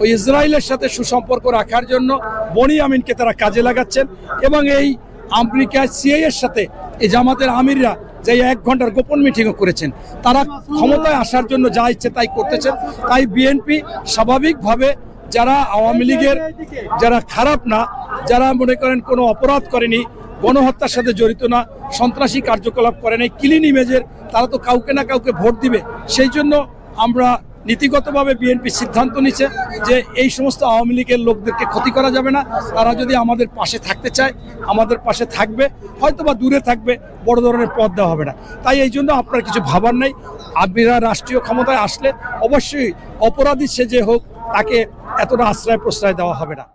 ওই ইসরায়েলের সাথে সুসম্পর্ক রাখার জন্য বনি আমিনকে তারা কাজে লাগাচ্ছেন এবং এই আমেরিকা সিআইএর সাথে এই জামাতের আমিররা যে 1 ঘন্টার গোপন মিটিংও করেছেন, তারা ক্ষমতায় আসার জন্য যা ইচ্ছে তাই করতেছেন। তাই বিএনপি স্বাভাবিকভাবে যারা আওয়ামী লীগের যারা খারাপ না, যারা মনে করেন কোনো অপরাধ করেনি, গণহত্যার সাথে জড়িত না, সন্ত্রাসী কার্যকলাপ করে নাই, ক্লিন ইমেজের, তারা তো কাউকে না কাউকে ভোট দিবে। সেই জন্য আমরা নীতিগতভাবে বিএনপি সিদ্ধান্ত নিচ্ছে যে এই সমস্ত আওয়ামী লীগের লোকদেরকে ক্ষতি করা যাবে না। তারা যদি আমাদের পাশে থাকতে চায় আমাদের পাশে থাকবে, হয়তো বা দূরে থাকবে, বড় ধরনের পদ দেওয়া হবে না। তাই এই জন্য আপনার কিছু ভাবার নাই। আপনারা রাষ্ট্রীয় ক্ষমতায় আসলে অবশ্যই অপরাধী সে যে হোক তাকে এতটা আশ্রয় প্রশ্রয় দেওয়া হবে না।